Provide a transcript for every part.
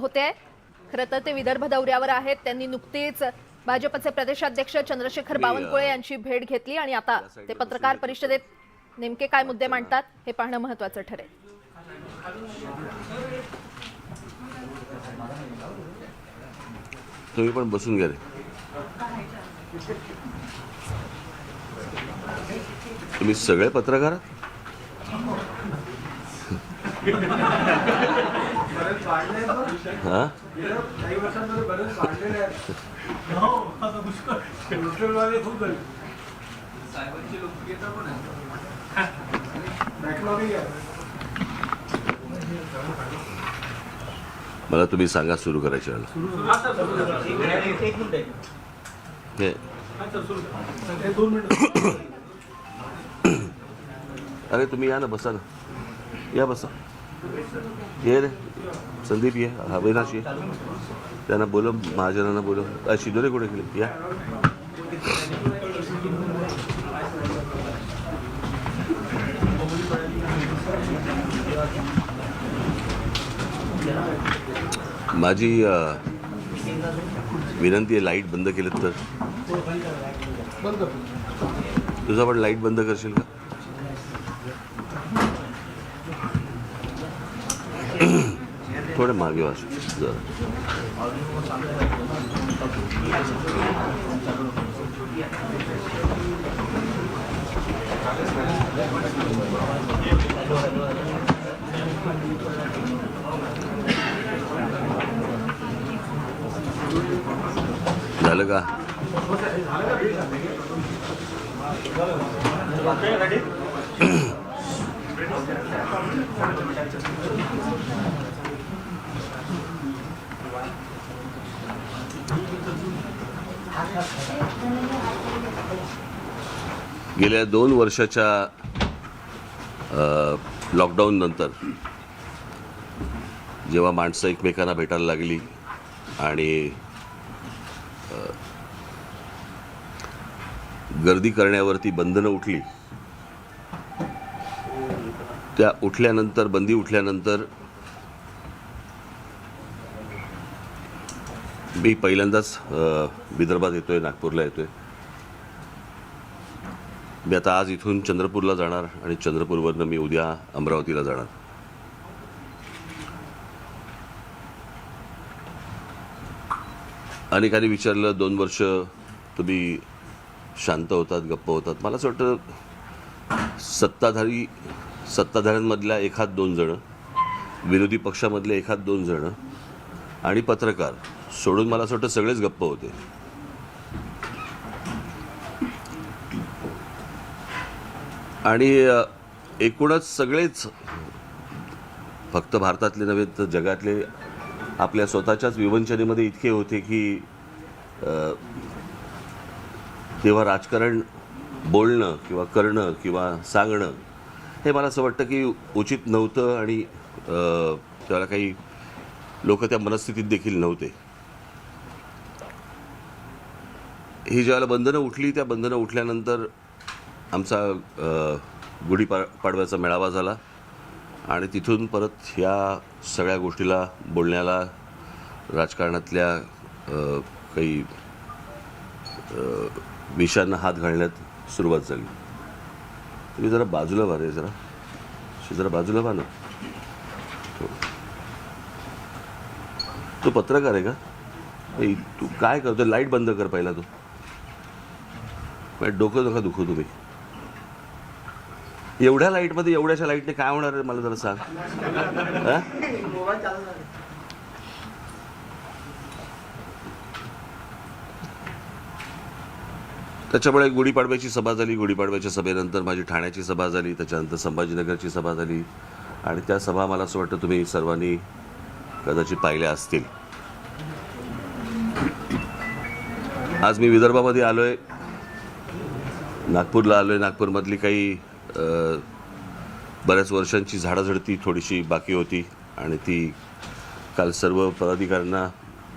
होते खरं तर ते विदर्भ दौऱ्यावर आहेत। त्यांनी नुकतीच भाजपचे प्रदेशाध्यक्ष चंद्रशेखर बावनकुळे यांची भेट घेतली आणि आता ते पत्रकार परिषदेत नेमके काय मुद्दे मांडतात हे पाहणं महत्त्वाचं ठरेल। तुम्ही पण बसून घ्या रे। तुम्ही सगळे पत्रकार हां मला तुम्ही सांगा सुरू करायचं अरे तुम्ही या ना, बसा ना, या बसा, ये रे संदीप, ये अविनाश, ये त्यांना बोलव, महाजनांना बोलव, शिदोरे कुठे गेले, या माझी विनंती आहे, लाईट बंद केलं तर तुझा पण लाईट बंद करशील का? थोडे मागे वाच जरा। झालं का? गेल्या 2 वर्षाच्या लॉकडाऊन नंतर जेव्हा माणसं एकमेकांना भेटायला लागली आणि गर्दी करण्यावरती बंधनं उठली, त्या उठल्यानंतर, बंदी उठल्यानंतर मी पहिल्यांदाच विदर्भात येतोय, नागपूरला येतोय। मी आता आज इथून चंद्रपूरला जाणार आणि चंद्रपूरवरनं मी उद्या अमरावतीला जाणार। अनेकांनी विचारलं, 2 वर्ष तुम्ही शांत होतात, गप्प होतात। मला असं वाटतं सत्ताधाऱ्यांमधल्या 1-2 जण, विरोधी पक्षामधले 1-2 जण आणि पत्रकार सोडून मला असं वाटतं सगळेच गप्प होते। आणि एकूणच सगळेच, फक्त भारतातले नव्हे तर जगातले, आपल्या स्वतःच्याच विवंचनेमध्ये इतके होते की तेव्हा राजकारण बोलणं किंवा करणं किंवा सांगणं हे मला असं वाटतं की उचित नव्हतं आणि त्याला काही लोक त्या मनस्थितीत देखील नव्हते। ही ज्यावेळेला बंधनं उठली, त्या बंधनं उठल्यानंतर आमचा गुढीपाडव्याचा मेळावा झाला आणि तिथून परत ह्या सगळ्या गोष्टीला, बोलण्याला, राजकारणातल्या काही विषयांना हात घालण्यात सुरुवात झाली। तुम्ही जरा बाजूला व्हा रे, जरा बाजूला व्हा ना। तो पत्रकार आहे का? तू काय करतो? लाईट बंद कर पहिला। तू डोकं नका दुखू तुम्ही। एवढ्या लाईटमध्ये, एवढ्याशा लाईटने काय होणार आहे मला जरा सांग। त्याच्यामुळे गुढीपाडव्याची सभा झाली, गुढीपाडव्याच्या सभेनंतर माझी ठाण्याची सभा झाली, त्याच्यानंतर संभाजीनगरची सभा झाली आणि त्या सभा मला असं वाटतं तुम्ही सर्वांनी कदाचित पाहिल्या असतील। आज मी विदर्भामध्ये आलोय, नागपूरला आलोय। नागपूरमधली काही बऱ्याच वर्षांची झाडाझडती थोडीशी बाकी होती आणि ती काल सर्व पदाधिकाऱ्यांना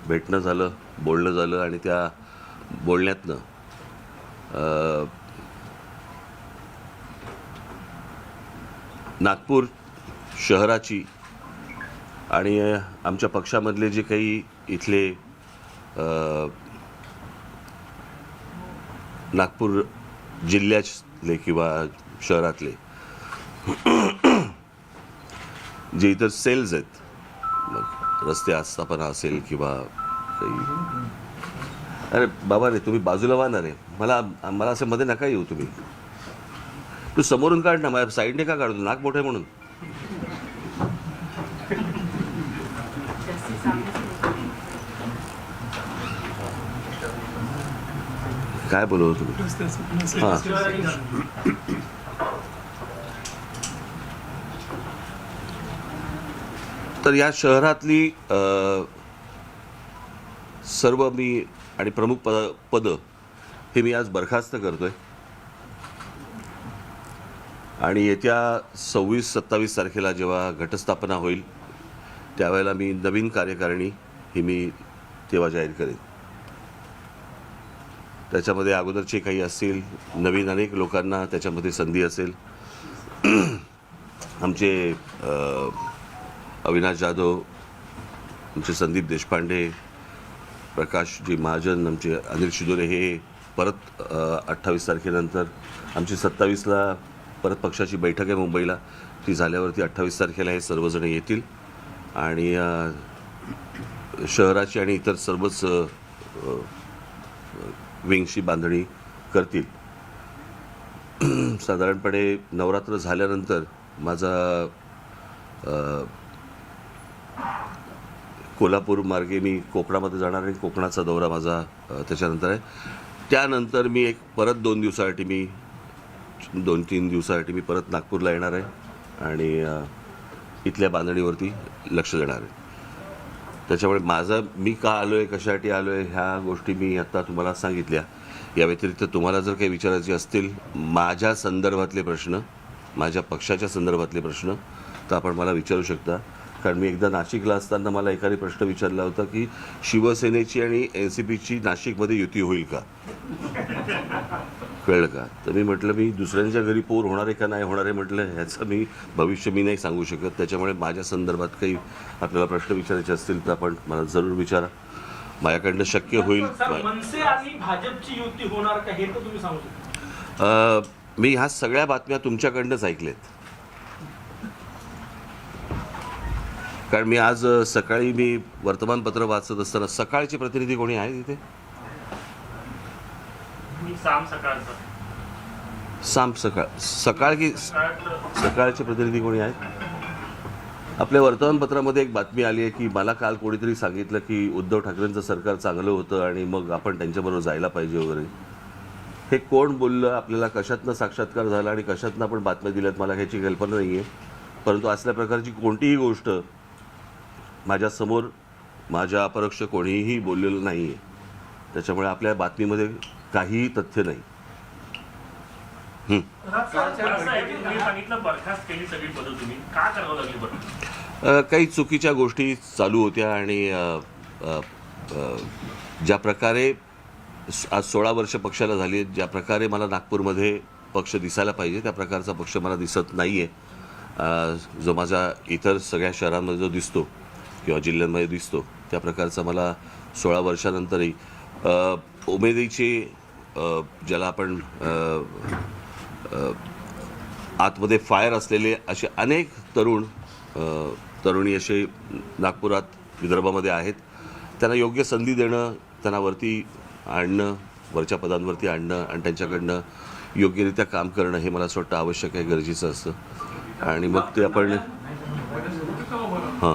भेटणं झालं, बोलणं झालं आणि त्या बोलण्यातनं नागपूर शहराची आणि आमच्या पक्षामधले जे काही इथले नागपूर जिल्ह्यातले किंवा शहरातले जे इतर सेल्स आहेत, मग रस्ते आस्थापना असेल किंवा काही, अरे बाबा रे तुम्ही बाजूला वाहणार आहे, मला असं मध्ये नका येऊ, तुम्ही तू समोरून काढ ना, माझ्या साईडने का काढतो, नाक मोठे म्हणून. काय बोलवलं तुम्ही? हां, तर या शहरातली सर्व मी आणि प्रमुख पदं हे मी आज बरखास्त करतोय आणि येत्या 26-27 तारखेला जेव्हा घटस्थापना होईल त्यावेळेला मी नवीन कार्यकारिणी ही मी तेव्हा जाहीर करेन. त्याच्यामध्ये अगोदरचे काही असतील, नवीन अनेक लोकांना त्याच्यामध्ये संधी असेल. आमचे अविनाश जाधव, आमचे संदीप देशपांडे, प्रकाशजी महाजन, आमचे अनिल शिदोरे हे परत 28 तारखेनंतर, आमची 27ला परत पक्षाची बैठक आहे मुंबईला, ती झाल्यावरती 28 तारखेला हे सर्वजण येतील आणि शहराची आणि इतर सर्वच विंगची बांधणी करतील. साधारणपणे नवरात्र झाल्यानंतर माझा कोल्हापूर मार्गे मी कोकणामध्ये जाणार आहे. कोकणाचा दौरा माझा त्याच्यानंतर आहे. त्यानंतर मी परत 2 दिवसासाठी मी 2-3 दिवसासाठी मी परत नागपूरला येणार आहे आणि इथल्या बांधणीवरती लक्ष देणार आहे. त्याच्यामुळे मी का आलो आहे, कशासाठी आलो आहे, ह्या गोष्टी मी आत्ता तुम्हाला सांगितल्या. या व्यतिरिक्त तुम्हाला जर काही विचारायचे असतील माझ्या संदर्भातले प्रश्न, माझ्या पक्षाच्या संदर्भातले प्रश्न, तर आपण मला विचारू शकता. कारण मी एकदा नाशिकला असताना मला एकाने प्रश्न विचारला होता की शिवसेनेची आणि NCPची नाशिकमध्ये युती होईल का, कळलं का? तर मी म्हटलं मी दुसऱ्यांच्या घरी पोर होणार आहे का नाही होणार आहे म्हटलं, ह्याचं मी भविष्य मी नाही सांगू शकत. त्याच्यामुळे माझ्या संदर्भात काही आपल्याला प्रश्न विचारायचे असतील तर आपण मला जरूर विचारा, माझ्याकडनं शक्य होईल. मनसे आणि भाजपची युती होणार का हे तर तुम्ही सांगू शकता? मी ह्या सगळ्या बातम्या तुमच्याकडनंच ऐकल्यात. कारण मी आज सकाळी मी वर्तमानपत्र वाचत असताना सकाळचे प्रतिनिधी कोणी आहे तिथे? सकाळचे प्रतिनिधी कोणी आहेत? आपल्या वर्तमानपत्रामध्ये एक बातमी आली आहे की मला काल कोणीतरी सांगितलं की उद्धव ठाकरेंचं सरकार चांगलं होतं आणि मग आपण त्यांच्याबरोबर जायला पाहिजे वगैरे. हे कोण बोललं, आपल्याला कशातनं साक्षात्कार झाला आणि कशातनं आपण बातम्या दिल्यात मला ह्याची कल्पना नाही आहे. परंतु असल्या प्रकारची कोणतीही गोष्ट माझ्यासमोर माझ्या अपरोक्ष कोणीही बोललेलं नाही आहे. त्याच्यामुळे आपल्या बातमीमध्ये काहीही तथ्य नाही. काही चुकीच्या गोष्टी चालू होत्या आणि ज्या प्रकारे आज 16 वर्ष पक्षाला झाली आहेत, ज्या प्रकारे मला नागपूरमध्ये पक्ष दिसायला पाहिजे त्या प्रकारचा पक्ष मला दिसत नाही आहे. जो माझा इतर सगळ्या शहरांमध्ये जो दिसतो किंवा जिल्ह्यांमध्ये दिसतो त्या प्रकारचा मला 16 वर्षानंतरही उमेदीचे ज्याला आपण आतमध्ये फायर असलेले असे अनेक तरुणी असे नागपुरात, विदर्भामध्ये आहेत. त्यांना योग्य संधी देणं, त्यांना वरती आणणं, वरच्या पदांवरती आणणं आणि त्यांच्याकडनं योग्यरित्या काम करणं हे मला असं वाटतं आवश्यक आहे, गरजेचं असतं. आणि मग ते आपण हां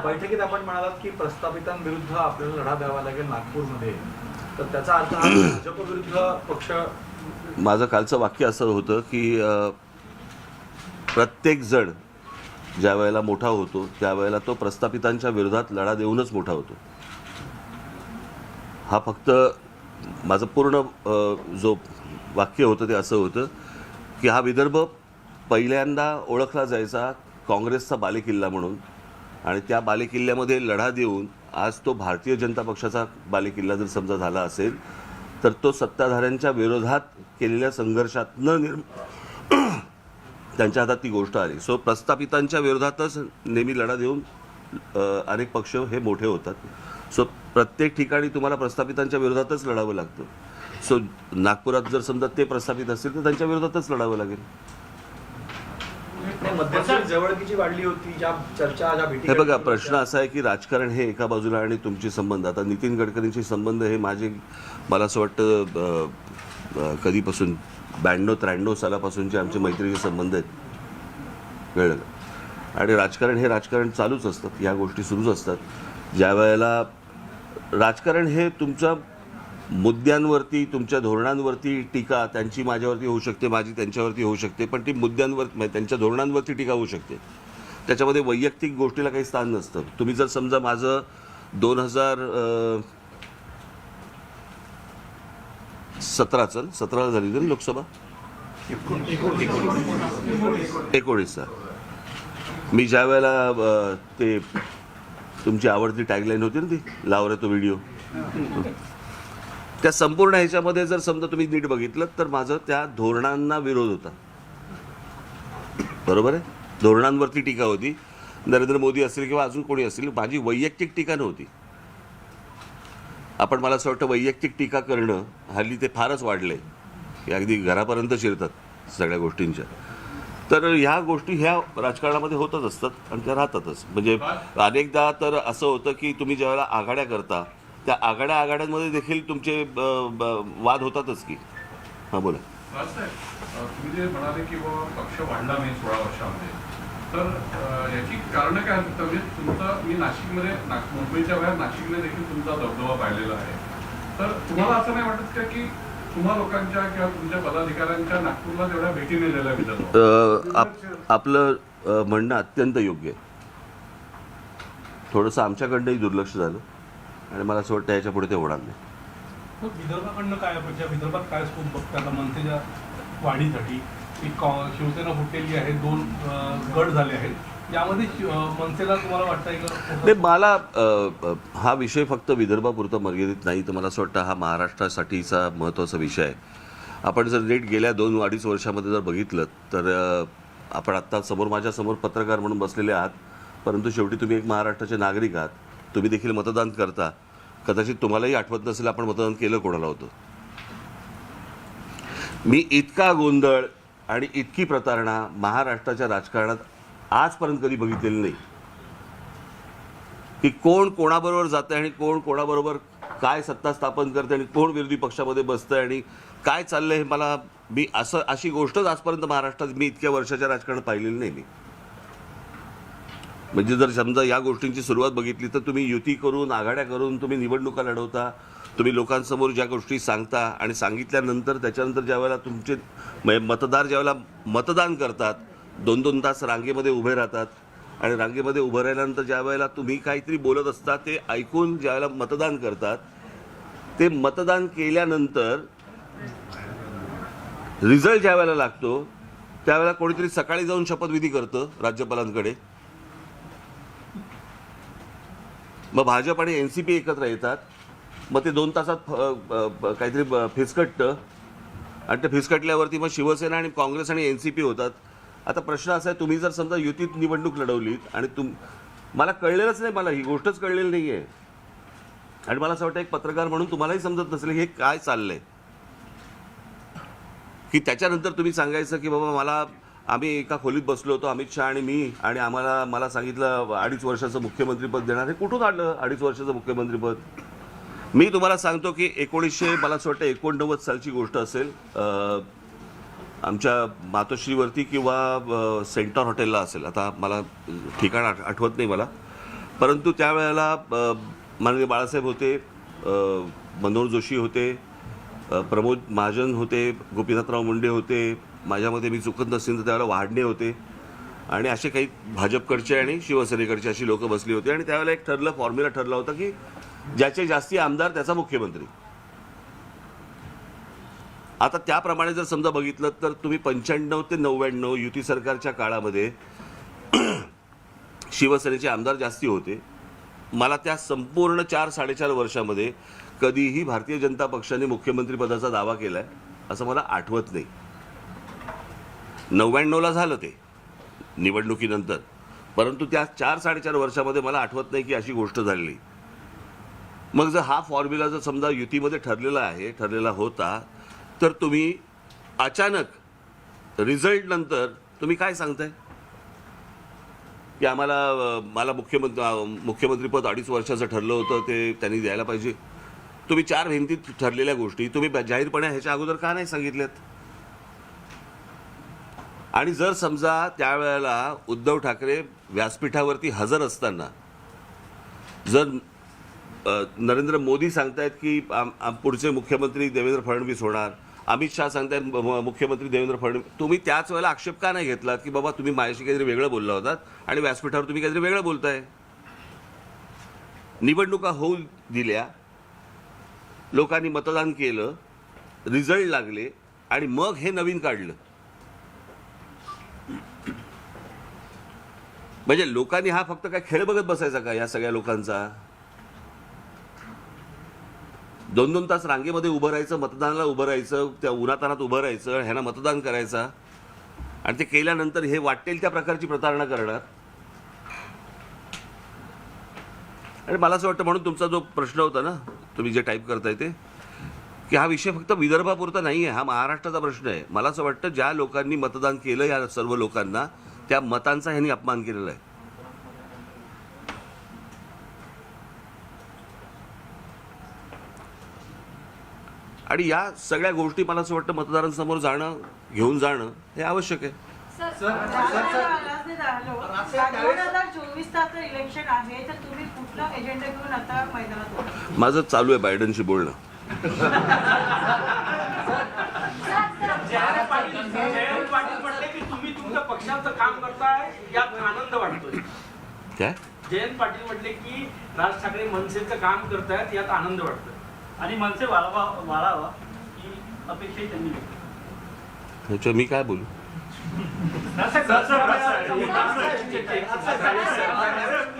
बैठकीत आपण म्हणालात की प्रस्थापितांविरुद्ध आपल्याला लढा द्यावा लागेल नागपूरमध्ये, तर त्याचा अर्थ भाजप विरुद्ध पक्ष. माझं कालचं वाक्य असं होतं की प्रत्येक जण ज्या वेळेला मोठा होतो त्यावेळेला तो प्रस्थापितांच्या विरोधात लढा देऊनच मोठा होतो. हा फक्त माझं पूर्ण जो वाक्य होतं ते असं होतं की हा विदर्भ पहिल्यांदा ओळखला जायचा काँग्रेसचा बालेकिल्ला म्हणून आणि त्या बालेकिल्ल्यामध्ये लढा देऊन आज तो भारतीय जनता पक्षाचा बालेकिल्ला जर समजा झाला असेल तर तो सत्ताधाऱ्यांच्या विरोधात केलेल्या संघर्षातनं त्यांच्या हातात ती गोष्ट आली. सो प्रस्थापितांच्या विरोधातच नेहमी लढा देऊन अनेक पक्ष हे मोठे होतात. सो प्रत्येक ठिकाणी तुम्हाला प्रस्थापितांच्या विरोधातच लढावं लागतं. सो नागपुरात जर समजा ते प्रस्थापित असतील तर त्यांच्या विरोधातच लढावं लागेल. मध्यंतरी जवळकीची वाढली होती, ज्या चर्चा ज्या भेटी. हे बघा, प्रश्न असा आहे की राजकारण हे एका बाजूला आणि तुमचे संबंध. आता नितीन गडकरींचे संबंध हे मला असं वाटतं कधीपासून 92-93 सालापासूनचे आमचे मैत्रीचे संबंध आहेत, कळलं का? आणि राजकारण हे राजकारण चालूच असतात, या गोष्टी सुरूच असतात. ज्या वेळेला राजकारण हे तुमच्या मुद्द्यांवरती, तुमच्या धोरणांवरती टीका त्यांची माझ्यावरती होऊ शकते, माझी त्यांच्यावरती होऊ शकते, पण ती मुद्द्यांवर त्यांच्या धोरणांवरती टीका होऊ शकते. त्याच्यामध्ये वैयक्तिक गोष्टीला काही स्थान नसतं. तुम्ही जर समजा माझं 2017 झाली तरी लोकसभा 19 मी ज्या वेळेला ते तुमची आवडती टॅगलाईन होती ना ती लाव रे तो व्हिडिओ, त्या संपूर्ण ह्याच्यामध्ये जर समजा तुम्ही नीट बघितलं तर माझं त्या धोरणांना विरोध होता. बरोबर आहे, धोरणांवरती टीका होती. नरेंद्र मोदी असतील किंवा अजून कोणी असतील, माझी वैयक्तिक टीका नव्हती. आपण मला असं वाटतं वैयक्तिक टीका करणं हल्ली ते फारच वाढले, अगदी घरापर्यंत शिरतात सगळ्या गोष्टींच्या. तर ह्या गोष्टी ह्या राजकारणामध्ये होतच असतात आणि त्या राहतातच. म्हणजे अनेकदा तर असं होतं की तुम्ही ज्यावेळेला आघाड्या करता त्या आघाड्यांमध्ये देखील तुमचे वाद होतातच की. हां बोला. तुम्ही जे म्हणाले की बाबा पक्ष वाढला नाही 16 वर्षामध्ये, तर याची कारणं काय असतात? म्हणजे तुमचा मी नाशिकमध्ये मुंबईच्या बाहेर नाशिकमध्ये देखील तुमचा दबदबा पाहिलेला आहे. तर तुम्हाला असं नाही वाटत का की तुम्हा लोकांच्या किंवा तुमच्या पदाधिकाऱ्यांच्या नागपूरला तेवढ्या भेटी नाही दिल्या विधान? आपलं म्हणणं अत्यंत योग्य आहे. थोडंसं आमच्याकडनंही दुर्लक्ष झालं आणि मला असं वाटतं याच्या पुढे ते होणार नाही. विदर्भाकडनं काय अपेक्षा? विदर्भात काय स्कोप बघता आता मनसेच्या वाढीसाठी? एक शिवसेना फुटलेली आहे, 2 गट झाले आहेत, यामध्ये मनसेला तुम्हाला वाटतंय का? नाही, मला हा विषय फक्त विदर्भापुरता मर्यादित नाही, तर मला असं वाटतं हा महाराष्ट्रासाठीचा महत्त्वाचा विषय आहे. आपण जर नीट गेल्या 2-2.5 वर्षामध्ये जर बघितलं तर आपण आत्ता माझ्यासमोर पत्रकार म्हणून बसलेले आहात, परंतु शेवटी तुम्ही एक महाराष्ट्राचे नागरिक आहात. तुम्ही देखील मतदान करता. कदाचित तुम्हालाही आठवत नसेल आपण मतदान केलं कोणाला होतं. मी इतका गोंधळ आणि इतकी प्रतारणा महाराष्ट्राच्या राजकारणात आजपर्यंत कधी बघितलेली नाही की कोण कोणाबरोबर जातं आणि कोण कोणाबरोबर काय सत्ता स्थापन करते आणि कोण विरोधी पक्षामध्ये बसतं आणि काय चाललंय हे मी अशी गोष्टच आजपर्यंत महाराष्ट्रात मी इतक्या वर्षाच्या राजकारणात पाहिलेली नाही. म्हणजे जर समजा या गोष्टींची सुरुवात बघितली तर तुम्ही युती करून, आघाड्या करून तुम्ही निवडणुका लढवता, तुम्ही लोकांसमोर ज्या गोष्टी सांगता आणि सांगितल्यानंतर त्याच्यानंतर ज्यावेळेला तुमचे मतदार ज्यावेळेला मतदान करतात 2-2 तास रांगेमध्ये उभे राहतात आणि रांगेमध्ये उभं राहिल्यानंतर ज्या वेळेला तुम्ही काहीतरी बोलत असता ते ऐकून ज्यावेळेला मतदान करतात, ते मतदान केल्यानंतर रिझल्ट ज्या वेळेला लागतो त्यावेळेला कोणीतरी सकाळी जाऊन शपथविधी करतं राज्यपालांकडे. मग भाजप आणि NCP एकत्र येतात, मग ते 2 तासात काहीतरी फिसकटतं आणि ते फिसकटल्यावरती मग शिवसेना आणि काँग्रेस आणि NCP होतात. आता प्रश्न असा आहे, तुम्ही जर समजा युतीत निवडणूक लढवलीत आणि मला कळलेलंच नाही, मला ही गोष्टच कळलेली नाही आहे आणि मला असं वाटतं एक पत्रकार म्हणून तुम्हालाही समजत नसेल हे काय चाललंय, की त्याच्यानंतर तुम्ही सांगायचं की बाबा आम्ही एका खोलीत बसलो होतो अमित शहा आणि मी, आणि मला सांगितलं 2.5 वर्षाचं मुख्यमंत्रीपद देणार. हे कुठून आलं 2.5 वर्षाचं मुख्यमंत्रीपद? मी तुम्हाला सांगतो की मला असं वाटतं 1989 सालची गोष्ट असेल, आमच्या मातोश्रीवरती किंवा सेंटर हॉटेलला असेल, आता मला ठिकाण आठवत नाही मला, परंतु त्यावेळेला माननीय बाळासाहेब होते, मनोहर जोशी होते, प्रमोद महाजन होते, गोपीनाथराव मुंडे होते, माझ्यामध्ये मी चुकत नसेल तर त्यावेळेला वाढणे होते आणि असे काही भाजपकडचे आणि शिवसेनेकडचे अशी लोक बसली होती. आणि त्यावेळेला एक फॉर्म्युला ठरला होता की ज्याचे जास्ती आमदार त्याचा मुख्यमंत्री. आता त्याप्रमाणे जर समजा बघितलं तर तुम्ही 95 ते 99 युती सरकारच्या काळामध्ये शिवसेनेचे आमदार जास्ती होते. मला त्या संपूर्ण 4-4.5 वर्षामध्ये कधीही भारतीय जनता पक्षाने मुख्यमंत्रीपदाचा दावा केलाय असं मला आठवत नाही. 99ला झालं ते निवडणुकीनंतर, परंतु त्या 4-4.5 वर्षामध्ये मला आठवत नाही की अशी गोष्ट झालेली. मग जर हा फॉर्म्युला जर समजा युतीमध्ये ठरलेला होता, तर तुम्ही अचानक रिझल्ट नंतर तुम्ही काय सांगताय की मला मुख्यमंत्रीपद 2.5 वर्षाचं ठरलं होतं, ते त्यांनी द्यायला पाहिजे. तुम्ही 4 भिंतीत ठरलेल्या गोष्टी तुम्ही जाहीरपणे ह्याच्या अगोदर का नाही सांगितल्यात? आणि जर समजा त्यावेळेला उद्धव ठाकरे व्यासपीठावरती हजर असताना जर नरेंद्र मोदी सांगतायत की पुढचे मुख्यमंत्री देवेंद्र फडणवीस होणार, अमित शहा सांगतायत मुख्यमंत्री देवेंद्र फडणवीस, तुम्ही त्याच वेळेला आक्षेप का नाही घेतलात की बाबा तुम्ही माझ्याशी काहीतरी वेगळं बोलला होतात आणि व्यासपीठावर तुम्ही काहीतरी वेगळं बोलताय? निवडणुका होऊ दिल्या, लोकांनी मतदान केलं, रिझल्ट लागले आणि मग हे नवीन काढलं. म्हणजे लोकांनी हा फक्त काय खेळ बघत बसायचा का या सगळ्या लोकांचा? 2-2 तास रांगेमध्ये उभं राहायचं, मतदानाला उभं राहायचं, त्या उन्हातानात उभं राहायचं, ह्यांना मतदान करायचा आणि ते केल्यानंतर हे वाटेल त्या प्रकारची प्रतारणा करणार. आणि मला असं वाटतं, म्हणून तुमचा जो प्रश्न होता ना, तुम्ही जे टाईप करताय ते, की हा विषय फक्त विदर्भापुरता नाही आहे, हा महाराष्ट्राचा प्रश्न आहे. मला असं वाटतं ज्या लोकांनी मतदान केलं, या सर्व लोकांना त्या मतांचा ह्यांनी अपमान केलेला आहे. आणि या सगळ्या गोष्टी मला असं वाटतं मतदारांसमोर घेऊन जाणं हे आवश्यक आहे. 2024 इलेक्शन आहे, तर तुम्ही कुठला एजेंडा घेऊन आता मैदानात उतरता? माझं चालू आहे बायडनशी बोलणं. जयंत पाटील म्हटले की तुम्ही तुमच्या पक्षाचं काम करताय, यात आनंद वाटतोय. काय? जयंत पाटील म्हटले की राज ठाकरे मनसेचं काम करतायत, यात आनंद वाटतोय आणि मनसे वाढावा ही अपेक्षाही त्यांनी व्यक्त केली. ह्याच्यावर मी काय बोलू?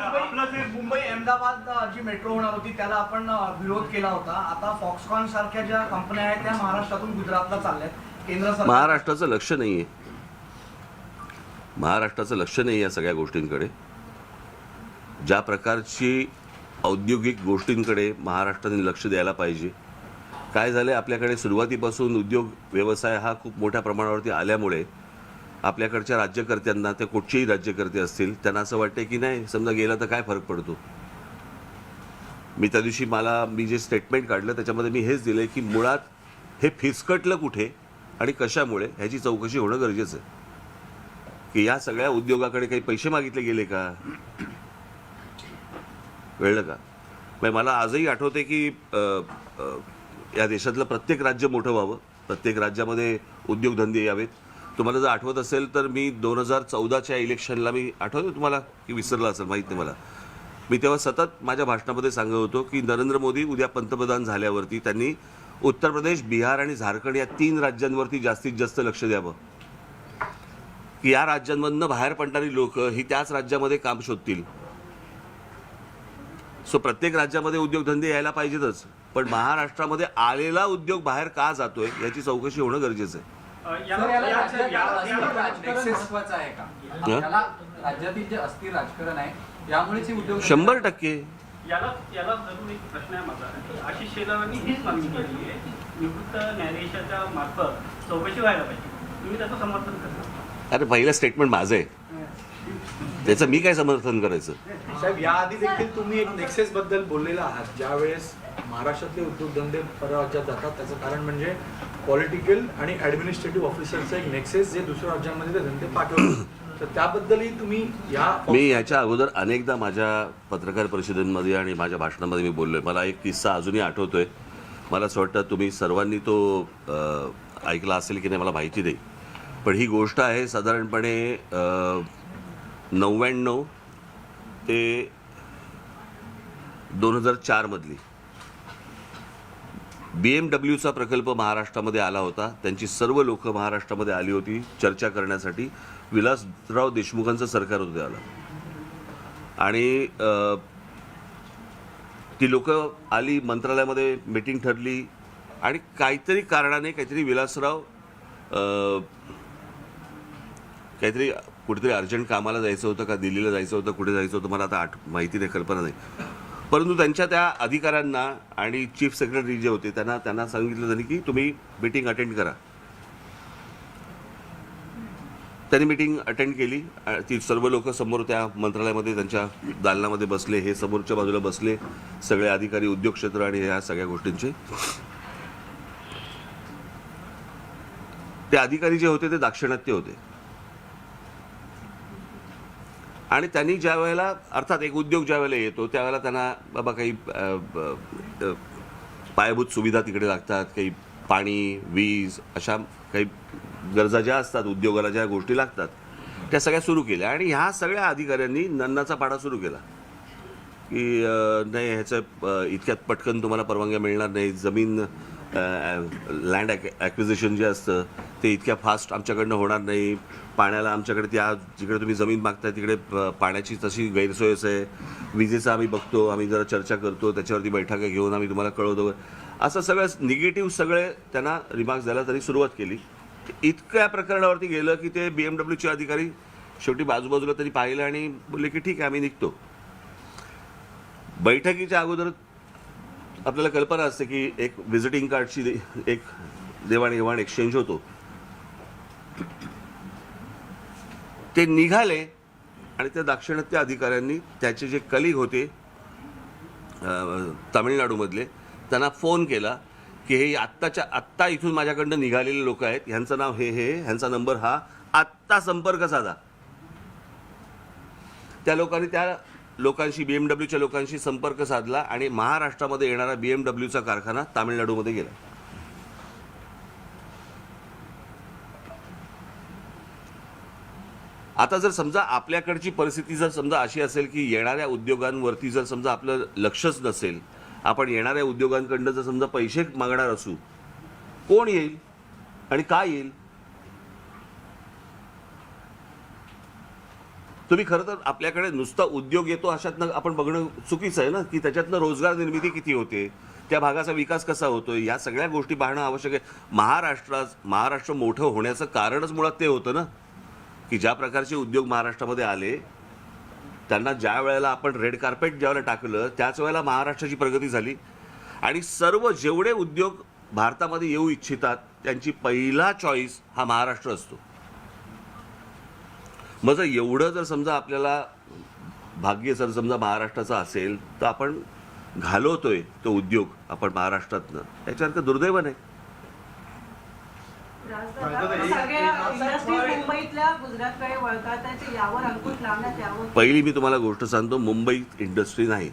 आपलं जे मुंबई अहमदाबाद जी मेट्रो होणार होती त्याला आपण विरोध केला होता. आता फॉक्सकॉन सारख्या ज्या कंपन्या आहेत त्या महाराष्ट्रातून गुजरातला चालल्यात. केंद्र सरकार महाराष्ट्राचं लक्ष नाहीये, महाराष्ट्राचं लक्ष नाही या सगळ्या गोष्टींकडे. ज्या प्रकारची औद्योगिक गोष्टींकडे महाराष्ट्राने लक्ष द्यायला पाहिजे. काय झालं, आपल्याकडे सुरुवातीपासून उद्योग व्यवसाय हा खूप मोठ्या प्रमाणावरती आल्यामुळे आपल्याकडच्या राज्यकर्त्यांना, ते कुठचेही राज्यकर्ते असतील, त्यांना असं वाटतं की नाही समजा गेला तर काय फरक पडतो. मी त्या दिवशी मी जे स्टेटमेंट काढलं त्याच्यामध्ये मी हेच दिलं की मुळात हे फिसकटलं कुठे आणि कशामुळे ह्याची चौकशी होणं गरजेचं आहे. की या सगळ्या उद्योगाकडे काही पैसे मागितले गेले का, कळलं का? म्हणजे मला आजही आठवते की या देशातलं प्रत्येक राज्य मोठं व्हावं, प्रत्येक राज्यामध्ये उद्योगधंदे यावेत. तुम्हाला जर आठवत असेल तर मी 2014च्या इलेक्शनला, मी आठवतं तुम्हाला की विसरला असेल माहीत नाही मला, मी तेव्हा सतत माझ्या भाषणामध्ये सांगत होतो की नरेंद्र मोदी उद्या पंतप्रधान झाल्यावरती त्यांनी उत्तर प्रदेश, बिहार आणि झारखंड या 3 राज्यांवरती जास्तीत जास्त लक्ष द्यावं. की या राज्यांमधनं बाहेर पडणारी लोक ही त्याच राज्यामध्ये काम शोधतील. सो प्रत्येक राज्यामध्ये उद्योगधंदे यायला पाहिजेतच, पण महाराष्ट्रामध्ये आलेला उद्योग बाहेर का जातोय याची चौकशी होणं गरजेचं आहे. राज्यातील जे अस्थिर राजकारण आहे यामुळेच उद्योग 100% याला जरूर एक प्रश्न आहे माझा. आशिष शेलारांनी हीच मागणी केली आहे की निवृत्त न्यायाधीशाच्या मार्फत चौकशी व्हायला पाहिजे. तुम्ही त्याचं समर्थन करता? अरे पहिलं स्टेटमेंट माझं आहे, त्याचं मी काय समर्थन करायचं? साहेब, याआधी देखील तुम्ही एक नेक्सेस बद्दल बोललेला आहात. ज्यावेळेस महाराष्ट्रातले उद्योगधंदे परराज्यात जातात त्याचं कारण म्हणजे पॉलिटिकल आणि ॲडमिनिस्ट्रेटिव्ह ऑफिसरचं एक नेक्सेस जे दुसऱ्या राज्यांमध्ये ते धंदे पाठवतात. तर त्याबद्दलही तुम्ही मी याच्या अगोदर अनेकदा माझ्या पत्रकार परिषदेमध्ये आणि माझ्या भाषणामध्ये मी बोललोय. मला एक किस्सा अजूनही आठवतोय. मला असं वाटतं तुम्ही सर्वांनी तो ऐकला असेल की नाही मला माहिती नाही, पण ही गोष्ट आहे साधारणपणे 99 ते 2004 मधली. BMWचा प्रकल्प महाराष्ट्रामध्ये आला होता. त्यांची सर्व लोक महाराष्ट्रामध्ये आली होती चर्चा करण्यासाठी. विलासराव देशमुखांचं सरकार होतं त्याला, आणि ती लोक आली, मंत्रालयामध्ये मीटिंग ठरली आणि काहीतरी कारणाने काहीतरी विलासराव काहीतरी कुठेतरी अर्जंट कामाला जायचं होतं का दिल्लीला जायचं होतं, कुठे जायचं होतं, मला आता माहिती नाही, कल्पना नाही. परंतु त्यांच्या त्या अधिकाऱ्यांना आणि चीफ सेक्रेटरी जे होते त्यांना सांगितलं त्यांनी की तुम्ही मीटिंग अटेंड करा. त्यांनी मीटिंग अटेंड केली. ती सर्व लोक समोर त्या मंत्रालयामध्ये त्यांच्या दालनामध्ये बसले, हे समोरच्या बाजूला बसले, सगळे अधिकारी, उद्योग क्षेत्र आणि ह्या सगळ्या गोष्टींचे. ते अधिकारी जे होते ते दाक्षिणात्य होते आणि त्यांनी ज्या वेळेला, अर्थात एक उद्योग ज्या वेळेला येतो त्यावेळेला त्यांना बाबा काही पायाभूत सुविधा तिकडे लागतात, काही पाणी, वीज, अशा काही गरजा ज्या असतात, उद्योगाला ज्या गोष्टी लागतात त्या सगळ्या सुरू केल्या. आणि ह्या सगळ्या अधिकाऱ्यांनी नन्नाचा पाडा सुरू केला की नाही, ह्याचं इतक्यात पटकन तुम्हाला परवानग्या मिळणार नाही, जमीन लँड ॲक्विजिशन जे असतं ते इतक्या फास्ट आमच्याकडनं होणार नाही, पाण्याला आमच्याकडे त्या जिकडे तुम्ही जमीन मागताय तिकडे पाण्याची तशी गैरसोयच आहे, विजेचं आम्ही बघतो, आम्ही जरा चर्चा करतो, त्याच्यावरती बैठका घेऊन आम्ही तुम्हाला कळवतो, असं सगळं निगेटिव्ह सगळे त्यांना रिमार्क्स द्यायला तरी सुरुवात केली. इतक्या प्रकरणावरती गेलं की ते BMWचे अधिकारी शेवटी बाजूबाजूला तरी पाहिलं आणि बोलले की ठीक आहे, आम्ही निघतो. बैठकीच्या अगोदर आपल्याला कल्पना असते की एक व्हिजिटिंग कार्डची एक देवाणघेवाण एक्सचेंज होतो. ते निघाले आणि त्या दाक्षिणात्य अधिकाऱ्यांनी त्याचे जे कलिग होते तामिळनाडूमधले त्यांना फोन केला की हे आत्ता इथून माझ्याकडनं निघालेले लोक आहेत, ह्यांचं नाव हे, ह्यांचा नंबर हा, आत्ता संपर्क साधा. त्या लोकांशी BMWच्या लोकांशी संपर्क साधला आणि महाराष्ट्रामध्ये येणारा BMWचा कारखाना तामिळनाडूमध्ये गेला. आता जर समजा आपल्याकडची परिस्थिती जर समजा अशी असेल की येणाऱ्या उद्योगांवरती जर समजा आपलं लक्षच नसेल, आपण येणाऱ्या उद्योगांकडनं जर समजा पैसे मागणार असू, कोण येईल आणि काय येईल? तुम्ही खरं तर आपल्याकडे नुसता उद्योग येतो अशातनं आपण बघणं चुकीचं आहे ना, की त्याच्यातनं रोजगार निर्मिती किती होते, त्या भागाचा विकास कसा होतोय, या सगळ्या गोष्टी पाहणं आवश्यक आहे. महाराष्ट्र मोठं होण्याचं कारणच मुळात ते होतं ना, की ज्या प्रकारचे उद्योग महाराष्ट्रामध्ये आले त्यांना ज्या वेळेला आपण रेड कार्पेट ज्या वेळेला टाकलं त्याच वेळेला महाराष्ट्राची प्रगती झाली. आणि सर्व जेवढे उद्योग भारतामध्ये येऊ इच्छितात त्यांची पहिला चॉईस हा महाराष्ट्र असतो. मग जर एवढं जर समजा आपल्याला भाग्य जर समजा महाराष्ट्राचं असेल तर आपण घालवतोय तो उद्योग आपण महाराष्ट्रातनं, याच्यासारखं दुर्दैव नाही. सगळ्या इंडस्ट्री मुंबईतल्या गुजरातकडे वळतात आहेत, यावर अंकुश लावण्यात यावं. पहिली मी तुम्हाला गोष्ट सांगतो, मुंबईत इंडस्ट्री नाहीत,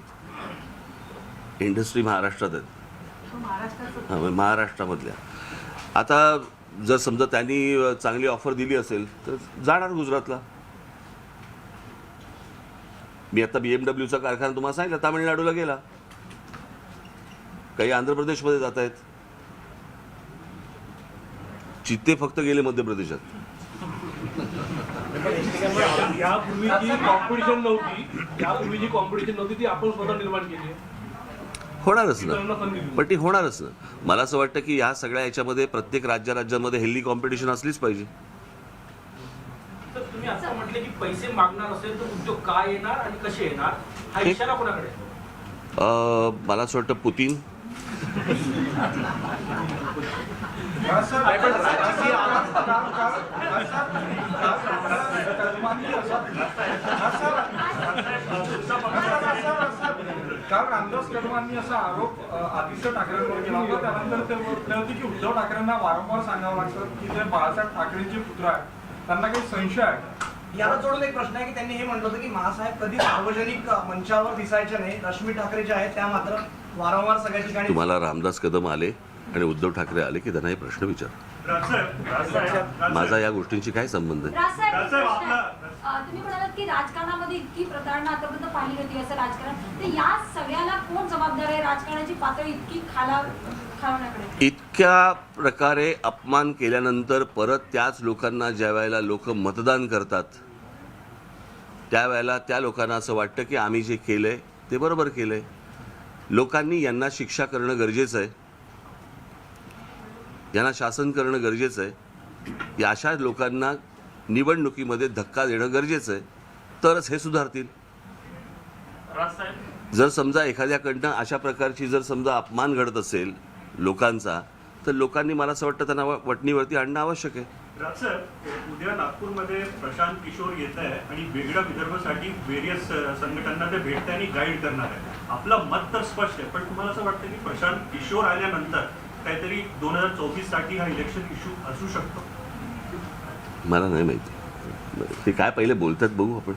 इंडस्ट्री महाराष्ट्रात आहेत, महाराष्ट्रामधल्या. आता जर समजा त्यांनी चांगली ऑफर दिली असेल तर जाणार गुजरातला. मी आता BMWचा कारखाना तुम्हाला सांगितलं तामिळनाडूला गेला, काही आंध्र प्रदेशमध्ये जात आहेत, चित्ते फक्त गेले मध्य प्रदेशात. यापूर्वी जी कॉम्पिटिशन नव्हती ती आपण स्वतः निर्माण केली आहे. होणारच ना, पण ती होणारच ना. मला असं वाटतं की ह्या सगळ्या याच्यामध्ये प्रत्येक राज्यामध्ये हेल्दी कॉम्पिटिशन असलीच पाहिजे. तर तुम्ही आता म्हटले की पैसे मागणार असेल तर उद्योग काय येणार आणि कसे येणार, हा इशारा कोणाकडे? मला असं वाटतं पुतीन. काल रामदास कदमांनी असा आरोप आदित्य ठाकरेंवर केला होता. त्यानंतर ते म्हटले होते की उद्धव ठाकरेंना वारंवार सांगावं लागतं की ते बाळासाहेब ठाकरेंचे पुत्र आहेत, त्यांना काही संशय आहे. याला जोडून एक प्रश्न आहे की त्यांनी हे म्हटलं होतं की मासाहेब कधी सार्वजनिक मंचावर दिसायचे नाही, रश्मी ठाकरे ज्या आहेत त्या मात्र वारंवार सगळ्या ठिकाणी. तुम्हाला रामदास कदम आले आणि उद्धव ठाकरे आले की त्यांना हे प्रश्न विचार. माझा या गोष्टींची काय संबंध आहे? तुम्ही म्हणालात की राजकारणामध्ये इतकी प्रतारणा आतापर्यंत पाहिली होती असं राजकारण, तर या सगळ्याला कोण जबाबदार आहे? राजकारणाची पातळी इतकी खालवण्याकडे, इतक्या प्रकारे अपमान केल्यानंतर परत त्याच लोकांना ज्या वेळेला लोक मतदान करतात त्यावेळेला त्या लोकांना असं वाटतं की आम्ही जे केलंय ते बरोबर केलंय. लोकांनी यांना शिक्षा करणं गरजेचं आहे, यांना शासन करणं गरजेचं आहे. या अशा लोकांना निवडणुकीमध्ये धक्का देणं गरजेचं आहे, तरच हे सुधारतील. राजसाहेब जर समजा एखाद्याकडनं अशा प्रकारची जर समजा अपमान घडत असेल लोकांचा, तर लोकांनी मला असं वाटतं त्यांना वटणीवरती आणणं आवश्यक आहे. राजसाहेब, उद्या नागपूरमध्ये प्रशांत किशोर येत आहे आणि वेगळ्या विदर्भासाठी वेरियस संघटनांना ते भेटते आणि गाईड करणार आहे. आपलं मत तर स्पष्ट आहे, पण तुम्हाला असं वाटतं की प्रशांत किशोर आल्यानंतर काहीतरी 2024 साठी हा इलेक्शन इश्यू असू शकतो? मला नाही माहिती ते काय पहिले बोलतात बघू आपण.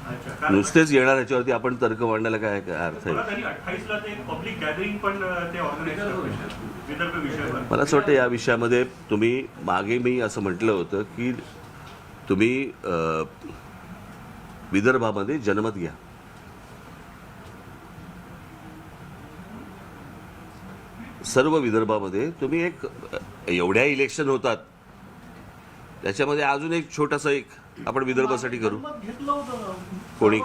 अच्छा, कारण नुसतेच येणार ह्याच्यावरती आपण तर्क मांडायला काय अर्थ आहे? मला तरी 28 ला ते पब्लिक गॅदरिंग पण ते ऑर्गनाईज करतात विदर्भ विषयावर. मला असं वाटतं या विषयामध्ये तुम्ही मागे मी असं म्हटलं होतं की तुम्ही विदर्भामध्ये जनमत घ्या. सर्व विदर्भामध्ये तुम्ही एक एवढ्या इलेक्शन होतात त्याच्यामध्ये अजून एक छोटासा एक आपण विदर्भासाठी करू. कोणी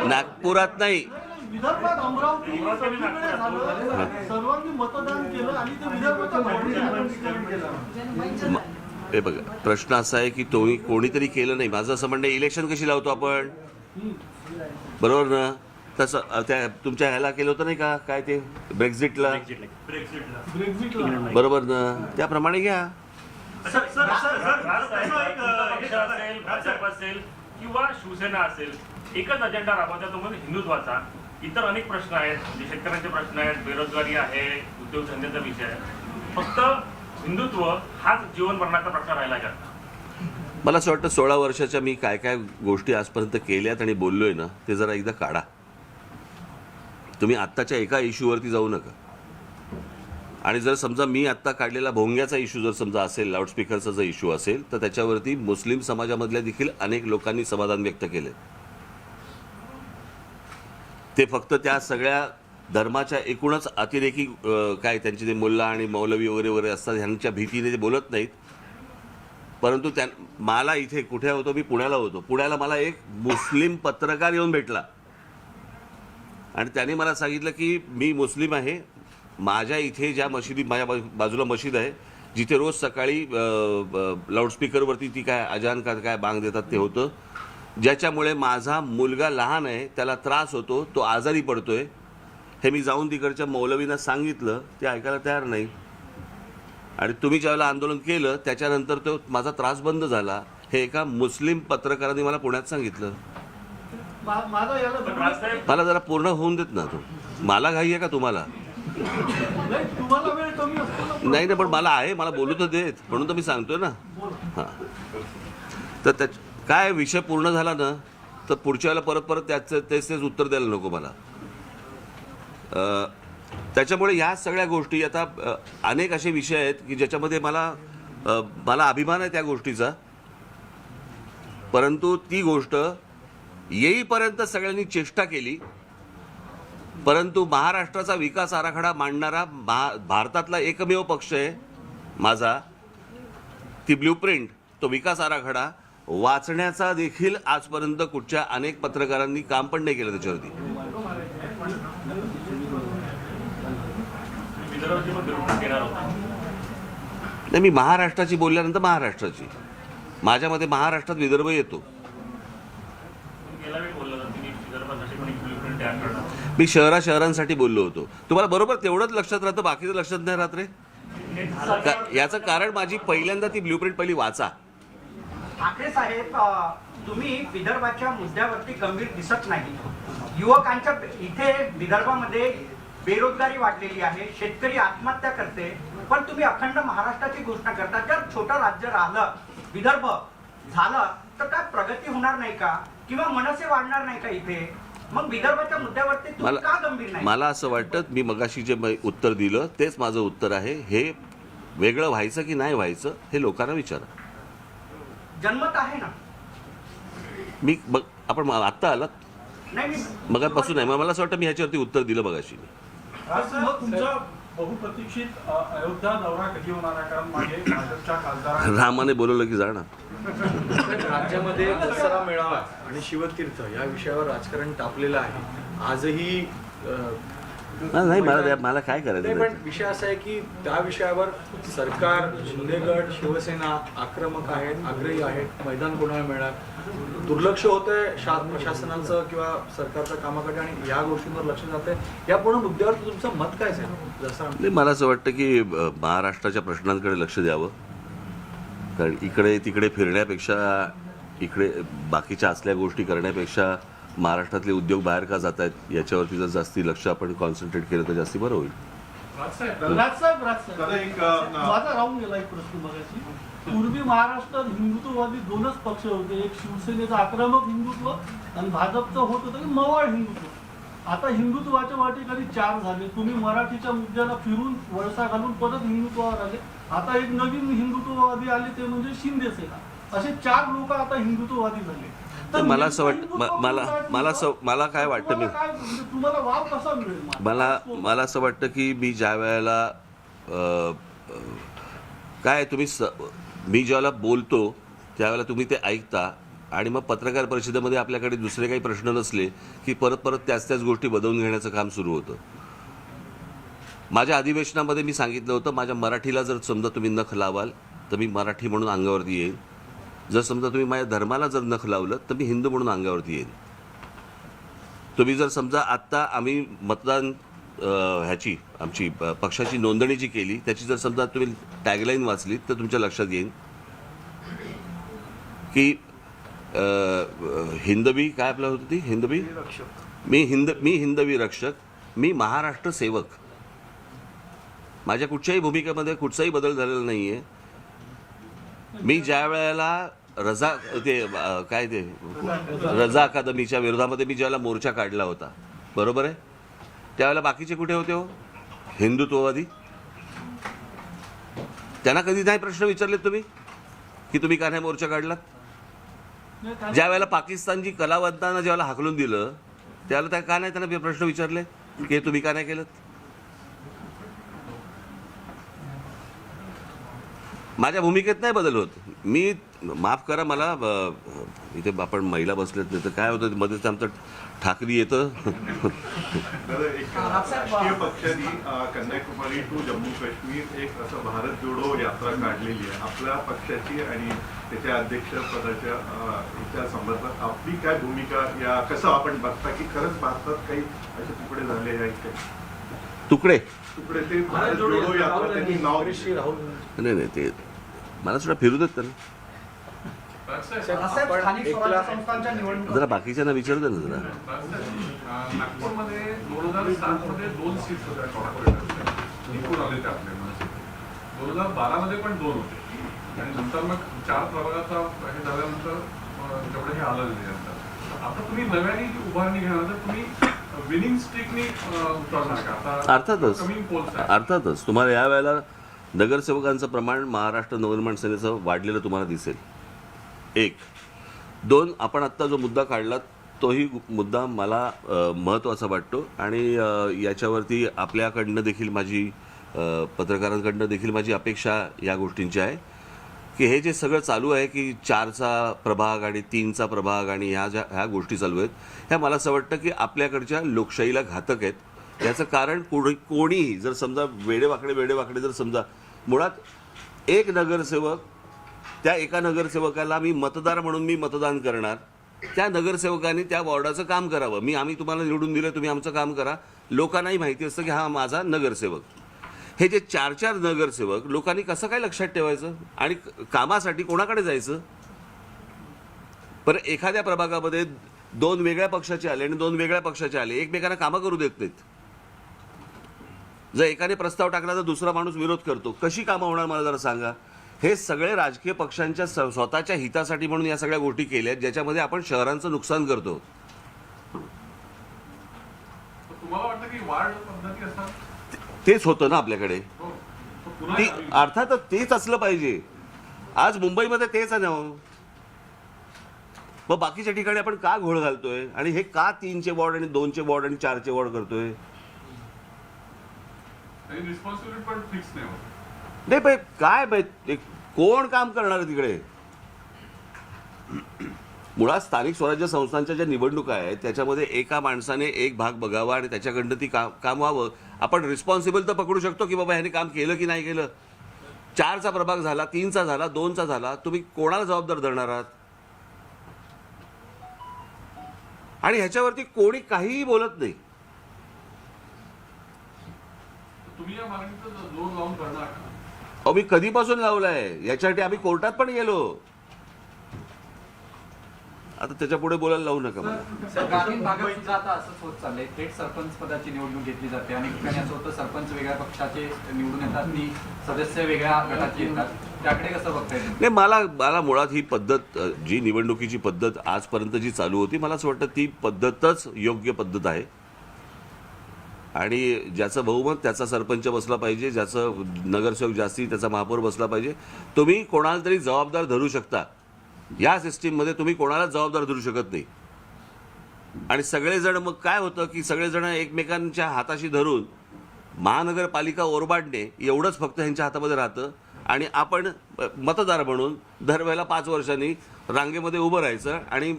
नागपुरात नाही, विदर्भात अमरावती सर्वांनी मतदान केलं आणि ते विदर्भाच्या केलं. हे बघा, प्रश्न असा आहे की तुम्ही कोणीतरी केलं नाही. माझं असं म्हणणं, इलेक्शन कशी लावतो आपण, बरोबर ना? तसं त्या तुमच्या ह्याला केलं होतं नाही का, काय ते ब्रेक्झिटला, बरोबर ना? त्याप्रमाणे घ्या. भाजप असेल किंवा शिवसेना असेल, एकच अजेंडा राबवता, तो म्हणजे हिंदुत्वाचा. इतर अनेक प्रश्न आहेत, म्हणजे शेतकऱ्यांचे प्रश्न आहेत, बेरोजगारी आहे, उद्योगधंद्याचा विषय आहे. फक्त हिंदुत्व हाच जीवन मरणाचा प्रश्न राहिला का? मला असं वाटतं 16 वर्षाच्या मी काय काय गोष्टी आजपर्यंत केल्यात आणि बोललोय ना, ते जरा एकदा काढा. तुम्ही आत्ताच्या एका इश्यूवरती जाऊ नका. आणि जर समजा मी आत्ता काढलेला भोंग्याचा इश्यू जर समजा असेल, लाऊडस्पीकरचा जर इश्यू असेल, तर त्याच्यावरती मुस्लिम समाजामधल्या देखील अनेक लोकांनी समाधान व्यक्त केले. ते फक्त त्या सगळ्या धर्माच्या एकूणच अतिरेकी काय त्यांचे ते मुल्ला आणि मौलवी वगैरे वगैरे असतात ह्यांच्या भीतीने ते बोलत नाहीत. परंतु मला इथे कुठे होतो, मी पुण्याला होतो, पुण्याला मला एक मुस्लिम पत्रकार येऊन भेटला आणि त्याने मला सांगितलं की मी मुस्लिम आहे, माझ्या इथे ज्या मशिदी, माझ्या बाजूला मशीद आहे जिथे रोज सकाळी लाऊडस्पीकरवरती ती काय अजान का काय बांग देतात ते होतं, ज्याच्यामुळे माझा मुलगा लहान आहे, त्याला त्रास होतो, तो आजारी पडतोय. हे मी जाऊन तिकडच्या मौलवींना सांगितलं, ते ऐकायला तयार नाही. आणि तुम्ही ज्यावेळेला आंदोलन केलं त्याच्यानंतर तो माझा त्रास बंद झाला. हे एका मुस्लिम पत्रकाराने मला पुण्यात सांगितलं. मला जरा पूर्ण होऊन देत ना. तो मला घाई आहे का तुम्हाला? तुम्हाला वेळ कमी असतो. नाही ना, पण मला आहे, मला बोलू तर देत, म्हणून तर मी सांगतोय ना. हां, तर त्या काय विषय पूर्ण झाला ना, तर पुढच्या वेळेला परत परत तेच उत्तर द्यायला नको मला. त्याच्यामुळे ह्या सगळ्या गोष्टी आता अनेक असे विषय आहेत की ज्याच्यामध्ये मला अभिमान आहे त्या गोष्टीचा. परंतु ती गोष्ट येईपर्यंत सगळ्यांनी चेष्टा केली. परंतु महाराष्ट्राचा विकास आराखडा मांडणारा भारतातला एकमेव पक्ष आहे माझा. ती ब्ल्यूप्रिंट, तो विकास आराखडा वाचण्याचा देखील आजपर्यंत कुठच्या अनेक पत्रकारांनी काम पण नाही केलं त्याच्यावरती. नाही, मी महाराष्ट्राची बोलल्यानंतर महाराष्ट्राची, माझ्या मते महाराष्ट्रात विदर्भ येतो. मी शहरांसाठी बोललो होतो. तुम्हाला बरोबर तेवढंच लक्षात राहतं, बाकीचं लक्षात नाही राहत रे. याचं कारण माझी पहिल्यांदा ती ब्ल्यूप्रिंट पहिली वाचा. ठाकरे साहेब, तुम्ही विदर्भाच्या मुद्द्यावरती गंभीर दिसत नाही. युवकांच्या इथे विदर्भामध्ये बेरोजगारी वाढलेली आहे, शेतकरी आत्महत्या करते, पण तुम्ही अखंड महाराष्ट्राची घोषणा करता. जर छोटं राज्य राहिलं, विदर्भ झालं, तर काय प्रगती होणार नाही का? किंवा मनसे वाढणार नाही का इथे? मग विदर्भाच्या मुद्द्यावरती तुम्ही का गंभीर नाही? मला असं वाटतं, मी मगाशी जे उत्तर दिलं तेच माझं उत्तर आहे. हे वेगळं व्हायचं की नाही व्हायचं हे लोकांना विचारा. जन्मत आहे ना. आपण आत्ता आलात, मगापासून आहे. मला असं वाटतं मी ह्याच्यावरती उत्तर दिलं मगाशी. तुमचा बहुप्रतीक्षित अयोध्या दौरा कधी होणार आहे? कारण मागे भाजपच्या खासदार रामाने बोलवलं की जाणार. राज्यामध्ये दसरा मेळावा आणि शिवतीर्थ या विषयावर राजकारण तापलेलं आहे. आजही नाही मला काय करायचं नाही, नाही. पण विषय असा आहे की त्या विषयावर सरकार, शिंदेगड, शिवसेना आक्रमक आहेत, आग्रही आहेत, मैदान कोणाला मिळणार, दुर्लक्ष होतंय प्रशासनाचं किंवा सरकारच्या कामाकडे आणि या गोष्टींवर लक्ष जात आहे. या पूर्ण मुद्द्यावर तुमचं मत काय आहे? जसं नाही, मला असं वाटतं की महाराष्ट्राच्या प्रश्नांकडे लक्ष द्यावं. कारण इकडे तिकडे फिरण्यापेक्षा, इकडे बाकीच्या असल्या गोष्टी करण्यापेक्षा महाराष्ट्रातले उद्योग बाहेर का जात आहेत याच्यावरती जर जास्ती लक्ष आपण कॉन्सन्ट्रेट केलं तर जास्ती बरं होईल. राजसाहेब माझा राहून गेला एक प्रश्न बघायची. पूर्वी महाराष्ट्रात हिंदुत्ववादी दोनच पक्ष होते, एक शिवसेनेचं आक्रमक हिंदुत्व आणि भाजपचं होत होतं की मवाळ हिंदुत्व. आता हिंदुत्वाच्या वाटेखाली 4 झाले. तुम्ही मराठीच्या मुद्द्याला फिरून वळसा घालून परत हिंदुत्वावर आले. आता एक नवीन हिंदुत्ववादी आले, ते म्हणजे शिंदे सेना. असे 4 लोक आता हिंदुत्ववादी झाले. तर मला असं मला काय वाटतं, तुम्हाला वाव कसा मिळेल? मला असं वाटतं की मी ज्या वेळेला काय मी ज्यावेळेला बोलतो त्यावेळेला तुम्ही ते ऐकता आणि मग पत्रकार परिषदेमध्ये आपल्याकडे दुसरे काही प्रश्न नसले की परत त्याच गोष्टी बदलून घेण्याचं काम सुरू होतं. माझ्या अधिवेशनामध्ये मी सांगितलं होतं, माझ्या मराठीला जर समजा तुम्ही नख लावाल तर मी मराठी म्हणून अंगावरती येईल. जर समजा तुम्ही माझ्या धर्माला जर नख लावलं तर मी हिंदू म्हणून अंगावरती येईल. तुम्ही जर समजा आत्ता आम्ही मतदान ह्याची आमची पक्षाची नोंदणी जी केली त्याची जर समजा तुम्ही टॅगलाईन वाचली तर तुमच्या लक्षात येईल की हिंदवी काय आपलं होतं ती हिंदवी मी हिंदवी रक्षक, मी महाराष्ट्र सेवक. माझ्या कुठच्याही भूमिकेमध्ये कुठचाही बदल झालेला नाही आहे. मी ज्या वेळेला रजा अकादमीच्या विरोधामध्ये मी ज्यावेळेला मोर्चा काढला होता, बरोबर आहे, त्यावेळेला बाकीचे कुठे होते हो? हिंदुत्ववादी. त्यांना कधी नाही प्रश्न विचारले तुम्ही की तुम्ही का नाही मोर्चा काढलात? ज्या वेळेला पाकिस्तानची कलावंतांना ज्यावेळेला हाकलून दिलं त्यावेळेला त्या का नाही त्यांना प्रश्न विचारले की तुम्ही का नाही केलं? माझ्या भूमिकेत नाही बदल होत. मी माफ करा, मला इथे आपण महिला बसलेत नाही तर काय होतं मध्येच आमचं ठाकरी येतं. राजकीय पक्षांनी कन्याकुमारी टू जम्मू काश्मीर एक असं भारत जोडो यात्रा काढलेली आहे. आपल्या पक्षाची आणि त्याच्या अध्यक्षपदाच्या ह्याच्या संदर्भात आपली काय भूमिका, या कसं आपण बघता की खरंच भारतात काही असे तुकडे झाले आहेत का? तुकडे ते भारत जोडो यात्रा त्यांनी नाव नाही ते मला सुद्धा फिरू देत त्यांना. स्थानिक स्वराज्य संस्थांच्या निवडणुका जरा बाकीच्यांना विचारू दे ना जरा. नागपूरमध्ये 2007 मध्ये 2 सीट होत्या कॉर्पोरेटरच्या, निघून आले ते आपल्या मनसे. 2012 मध्ये पण 2 होते आणि नंतर मग 4 प्रभागाचा हे झाल्यानंतर तेवढं हे आलं नाही. आता तुम्ही नव्याने जी उभारणी घेणार तर तुम्ही विनिंग स्ट्रीकनी उतरणार का? आता अर्थातच तुम्हाला या वेळेला नगरसेवकांचं प्रमाण महाराष्ट्र नवनिर्माण सेनेचं वाढलेलं तुम्हाला दिसेल. 1. 2. आपण आत्ता जो मुद्दा काढला तोही मुद्दा मला महत्त्वाचा वाटतो आणि याच्यावरती आपल्याकडनं देखील माझी पत्रकारांकडनं देखील माझी अपेक्षा या गोष्टींची आहे की हे जे सगळं चालू आहे की 4चा प्रभाग आणि 3चा प्रभाग आणि ह्या गोष्टी चालू आहेत, ह्या मला असं वाटतं की आपल्याकडच्या लोकशाहीला घातक आहेत. याचं कारण कोणीही जर समजा वेडेवाकडे जर समजा मुळात एक नगरसेवक, त्या एका नगरसेवकाला मी मतदार म्हणून मी मतदान करणार, त्या नगरसेवकाने त्या वॉर्डाचं काम करावं. आम्ही तुम्हाला निवडून दिलं, तुम्ही आमचं काम करा. लोकांनाही माहिती असतं की हा माझा नगरसेवक. हे जे 4 नगरसेवक लोकांनी कसं काय लक्षात ठेवायचं आणि कामासाठी कोणाकडे जायचं? पण एखाद्या प्रभागामध्ये 2 वेगळ्या पक्षाचे आले आणि 2 वेगळ्या पक्षाचे आले, एकमेकांना कामं करू देत नाहीत. जर एकाने प्रस्ताव टाकला तर दुसरा माणूस विरोध करतो. कशी कामं होणार मला जरा सांगा. हे सगळे राजकीय पक्षांच्या स्वतःच्या हितासाठी म्हणून या सगळ्या गोष्टी केल्या आहेत ज्याच्यामध्ये आपण शहरांचं नुकसान करतो. तुम्हाला वाटतं की वाढ पद्धती असतात? तेच होतं ना आपल्याकडे. अर्थातच तेच असलं पाहिजे. आज मुंबईमध्ये तेच आहे ना. मग बाकीच्या ठिकाणी आपण का घोळ घालतोय आणि हे का 3चे वॉर्ड आणि 2चे वॉर्ड आणि 4चे वॉर्ड करतोय? रिस्पॉन्सिबिलिटी पण फिक्स नाही होत. नाही बाई, काय बाई कोण काम करणार आहे तिकडे? मुळात स्थानिक स्वराज्य संस्थांच्या ज्या निवडणुका आहेत त्याच्यामध्ये एका माणसाने एक भाग बघावा आणि त्याच्याकडनं ती काम व्हावं. आपण रिस्पॉन्सिबल तर पकडू शकतो की बाबा ह्याने काम केलं की नाही केलं. 4चा प्रभाग झाला, 3चा झाला, 2चा झाला, तुम्ही कोणाला जबाबदार धरणार आहात? आणि ह्याच्यावरती कोणी काहीही बोलत नाही. तुम्ही या मागणीचं जोर लावून करणार का? अहो, मी कधीपासून लावलाय. याच्यासाठी आम्ही कोर्टात पण गेलो. आता त्याच्या पुढे बोलायला लावू नका मला. सर, ग्रामीण भागात सुद्धा आता असंच होत चाललंय. थेट सरपंच पदाची निवडणूक घेतली जाते. अनेक ठिकाणी असं होतं, सरपंच वेगळ्या पक्षाचे निवडून येतात, ती सदस्य वेगळ्या गटाचे येतात. त्याकडे कसं बघताय? नाही, मला मुळात ही पद्धत, जी निवडणुकीची पद्धत आजपर्यंत जी चालू होती, मला असं वाटतं ती पद्धतच योग्य पद्धत आहे. आणि ज्याचं बहुमत त्याचा सरपंच बसला पाहिजे, ज्याचं नगरसेवक जास्ती त्याचा महापौर बसला पाहिजे. तुम्ही कोणाला तरी जबाबदार धरू शकता. या सिस्टीममध्ये तुम्ही कोणाला जबाबदार धरू शकत नाही. आणि सगळेजण, मग काय होतं की सगळेजण एकमेकांच्या हाताशी धरून महानगरपालिका ओरबाडणे एवढंच फक्त ह्यांच्या हातामध्ये राहतं. आणि आपण मतदार म्हणून दरवेळेला 5 वर्षांनी रांगेमध्ये उभं राहायचं आणि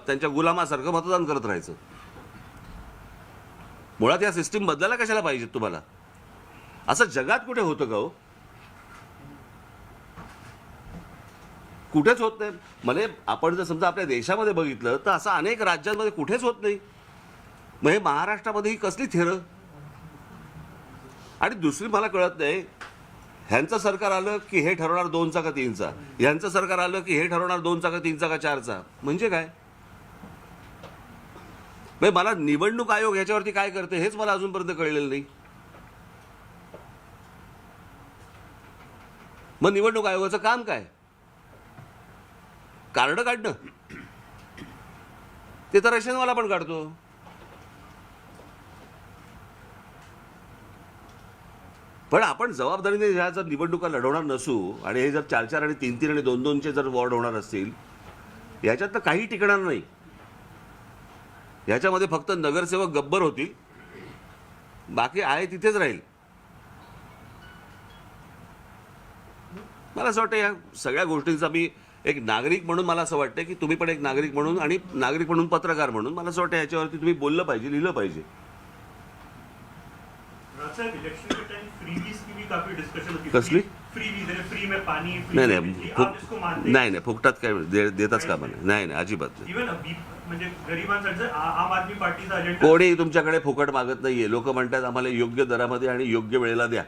त्यांच्या गुलामासारखं मतदान करत राहायचं. मुळात या सिस्टीम बदलायला कशाला पाहिजे तुम्हाला? असं जगात कुठे होतं का हो? कुठेच होत नाही. म्हणजे आपण जर समजा आपल्या देशामध्ये बघितलं तर असं अनेक राज्यांमध्ये कुठेच होत नाही. मग हे महाराष्ट्रामध्ये ही कसली थेरं? आणि दुसरी मला कळत नाही, ह्यांचं सरकार आलं की हे ठरवणार 2चा का 3चा, ह्यांचं सरकार आलं की हे ठरवणार 2चा का 3चा का 4चा. म्हणजे काय? मला निवडणूक आयोग ह्याच्यावरती काय करते हेच मला अजूनपर्यंत कळलेलं नाही. मग निवडणूक आयोगाचं काम काय? कार्ड काढणं? ते तर रेशनवाला पण काढतो. पण आपण जबाबदारीने ह्या जर निवडणुका लढवणार नसू आणि हे जर 4-4 आणि 3-3 आणि 2-2चे जर वॉर्ड होणार असतील, याच्यात तर काही टिकणार नाही. याच्यामध्ये फक्त नगरसेवक गब्बर होतील, बाकी आहे तिथेच राहील. मला असं वाटतं या सगळ्या गोष्टींचा मी एक नागरिक म्हणून मला असं वाटतं की तुम्ही पण एक नागरिक म्हणून आणि नागरिक म्हणून पत्रकार म्हणून मला असं वाटतं याच्यावरती तुम्ही बोललं पाहिजे, लिहिलं पाहिजे. इलेक्शन के टाइम फ्रीबीज की भी काफी डिस्कशन होती. कसली फ्रीबीज? फ्री में पानी, नाही फुकटात काय देताच का मला? नाही अजिबात नाही. इवन म्हणजे गरिबांसाठी आम आदमी पार्टीचा अजेंडा. कोणी तुमच्याकडे फुकट मागत नाहीये. लोक म्हणतात आम्हाला योग्य दरामध्ये आणि योग्य वेळेला द्या,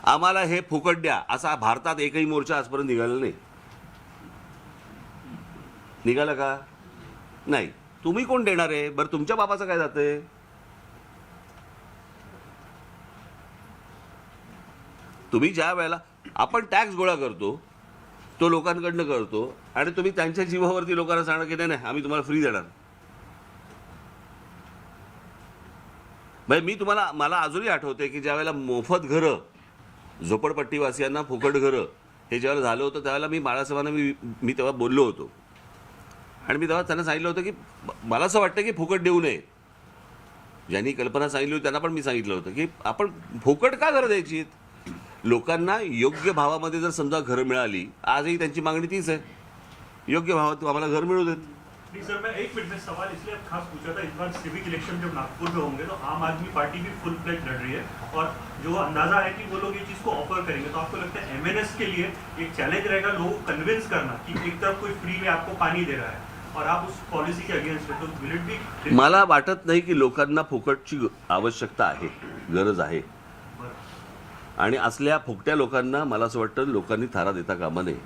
आम्हाला हे फुकट द्या. असा भारतात एकही मोर्चा आजपर्यंत निघाला नाही. निघाला का? नाही. तुम्ही कोण देणार आहे? बरं, तुमच्या बापाचं काय जातंय? तुम्ही ज्या वेळेला आपण टॅक्स गोळा करतो तो लोकांकडनं करतो आणि तुम्ही त्यांच्या जीवावरती लोकांना सांगणार की नाही आम्ही तुम्हाला फ्री देणार. मी तुम्हाला, मला अजूनही आठवते की ज्या वेळेला मोफत घरं, झोपडपट्टीवासियांना फुकट घरं हे ज्यावेळेला झालं होतं त्यावेळेला मी बाळासाहेबांना मी तेव्हा बोललो होतो. आणि मी तेव्हा त्यांना सांगितलं होतं की मला असं वाटतं की फुकट देऊ नये. ज्यांनी कल्पना सांगितली होती त्यांना पण मी सांगितलं होतं की आपण फुकट का घरं द्यायची? लोकांना योग्य भावामध्ये जर समजा घरं मिळाली, आजही त्यांची मागणी तीच आहे, योग्य भावात आम्हाला घर मिळू देत. नहीं सर, मैं 1 मिनट में सवाल इसलिए खास पूछा था, इस बार सिविक इलेक्शन जब नागपुर में होंगे तो आम आदमी पार्टी भी फुल फ्लेज लड़ रही है और जो अंदाजा है कि वो लोग ये चीज़ को ऑफर करेंगे, तो आपको लगता है एमएनएस के लिए एक चैलेंज रहेगा लोगों को कन्विंस करना कि एक तरफ कोई फ्री में आपको पानी दे रहा है और आप उस पॉलिसी के अगेंस्ट है, तो विल इट बी? मला वाटत नाही की लोकांना फुकटची आवश्यकता आहे, गरज आहे. आणि असल्या फुकट्या लोकांना मला असं वाटतं लोकांनी थारा देता कामा नये.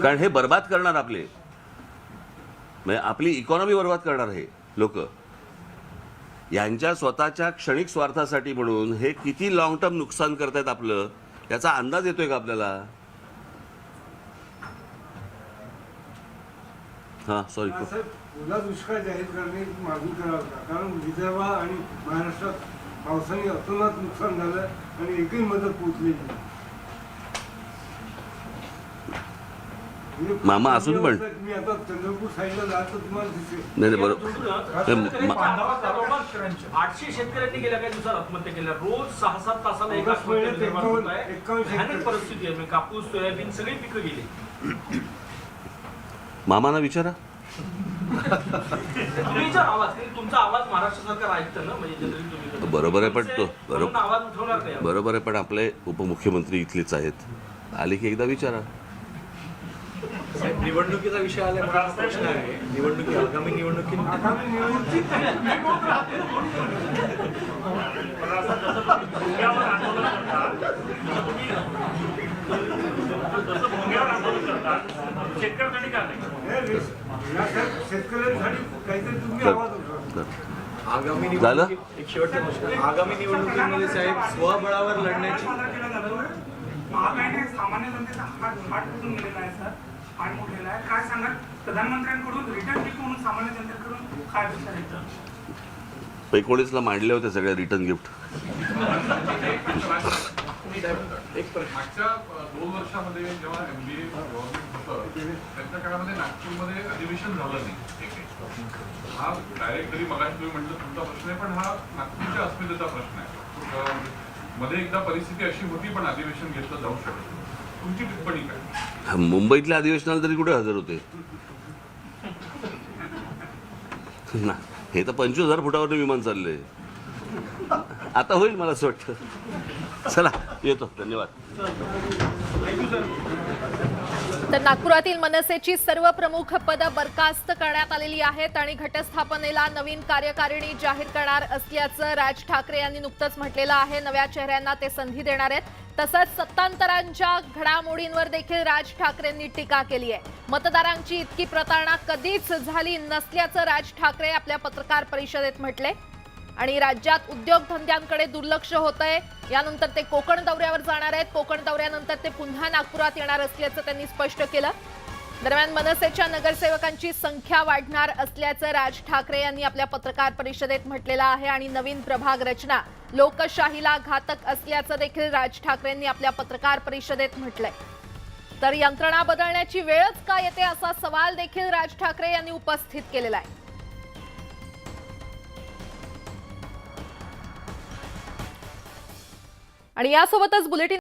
कारण हे बर्बाद करणार आपले, म्हणजे आपली इकॉनॉमी बर्बाद करणार हे लोक. यांच्या स्वतःच्या क्षणिक स्वार्थासाठी म्हणून हे किती लॉंग टर्म नुकसान करतायत आपलं, याचा अंदाज येतोय का आपल्याला? हां सॉरी, ओला दुष्काळ जाहीर करण्याची मागणी करावं का? कारण विदर्भ आणि महाराष्ट्रात पावसाने अतोनात नुकसान झालं आणि एकही मदत पोहोचली नाही. मामा असून पण मी आता चंद्रपूर साईडला जातो तुम्हाला दिसेल. नाही नाही, बरोबर मा- 800 शेतकऱ्यांनी गेल्या काही दिवसात आत्महत्या केल्या. रोज 6-7 तासाला एक ऑगस्ट आत्महत्या महिन्यात निर्माण होत 51 आहे. भयानक शेतकरी. परिस्थिती आहे. म्हणजे कापूस, सोयाबीन सगळी पिकं गेली. मामाना विचारा. तुम्ही जर आवाज, कारण तुमचा आवाज महाराष्ट्र सरकार ऐकतं ना, म्हणजे जनरली तुम्ही बरोबर आहे, पण तो म्हणून आवाज उठवणार नाही. बरोबर आहे, पण आपले उपमुख्यमंत्री इथलेच आहेत. आले की एकदा विचारा. साहेब, निवडणुकीचा विषय आल्यामुळे हा प्रश्न आहे. निवडणुकी आगामी निवडणुकीत पण असं जसं तुम्ही भोंग्यावर आंदोलन करता, जसं भोंग्यावर आंदोलन करता, शेतकऱ्यांसाठी का नाही? शेतकऱ्यांसाठी काहीतरी तुम्ही आवाज उठवा. आगामी झालं? निवडणुकीत एक शेवटचा प्रश्न. आगामी निवडणुकीमध्ये साहेब स्वबळावर लढण्याची महागाईने सामान्य जनतेचा हात कुठून गेलेला आहे सर, हात मोडलेला आहे. काय सांगाल प्रधानमंत्र्यांकडून रिटर्न गिफ्ट म्हणून सामान्य जनतेकडून काय अपेक्षा आहे? 19ला मांडले होते सगळे रिटर्न गिफ्ट. मागच्या 2 वर्षामध्ये जेव्हा MBA गव्हर्नमेंट होतं त्यांच्या काळामध्ये नागपूरमध्ये अधिवेशन झालं नाही. हा डायरेक्ट जरी मगाशी तुम्ही म्हटलं तुमचा प्रश्न आहे, पण हा नागपूरच्या अस्मितेचा प्रश्न आहे. मध्ये एकदा परिस्थिती अशी होती, पण अधिवेशन घेतलं जाऊ शकत. तुमची टिप्पणी काय? मुंबईतल्या अधिवेशनाला तरी कुठे हजर होते ना. हे तर 25,000 फुटावर विमान चाललंय. आता होईल मला असं वाटतं. चला येतो, धन्यवाद. तर नागपुरातील मनसेची सर्व प्रमुख पदं बरखास्त करण्यात आलेली आहेत आणि घटस्थापनेला नवीन कार्यकारिणी जाहीर करणार असल्याचं राज ठाकरे यांनी नुकतंच म्हटलेलं आहे. नव्या चेहऱ्यांना ते संधी देणार आहेत. तसंच सत्तांतरांच्या घडामोडींवर देखील राज ठाकरेंनी टीका केली आहे. मतदारांची इतकी प्रतारणा कधीच झाली नसल्याचं राज ठाकरे आपल्या पत्रकार परिषदेत म्हटले. आणि राज्यात उद्योगधंद्यांकडे दुर्लक्ष होतंय. यानंतर ते कोकण दौऱ्यावर जाणार आहेत. कोकण दौऱ्यानंतर ते पुन्हा नागपुरात येणार असल्याचं त्यांनी स्पष्ट केलं. दरम्यान मनसेच्या नगरसेवकांची संख्या वाढणार असल्याचं राज ठाकरे यांनी आपल्या पत्रकार परिषदेत म्हटलेलं आहे. आणि नवीन प्रभाग रचना लोकशाहीला घातक असल्याचं देखील राज ठाकरेंनी आपल्या पत्रकार परिषदेत म्हटलंय. तर यंत्रणा बदलण्याची वेळच का येते असा सवाल देखील राज ठाकरे यांनी उपस्थित केलेला आहे. आणि यासोबतच बुलेटिन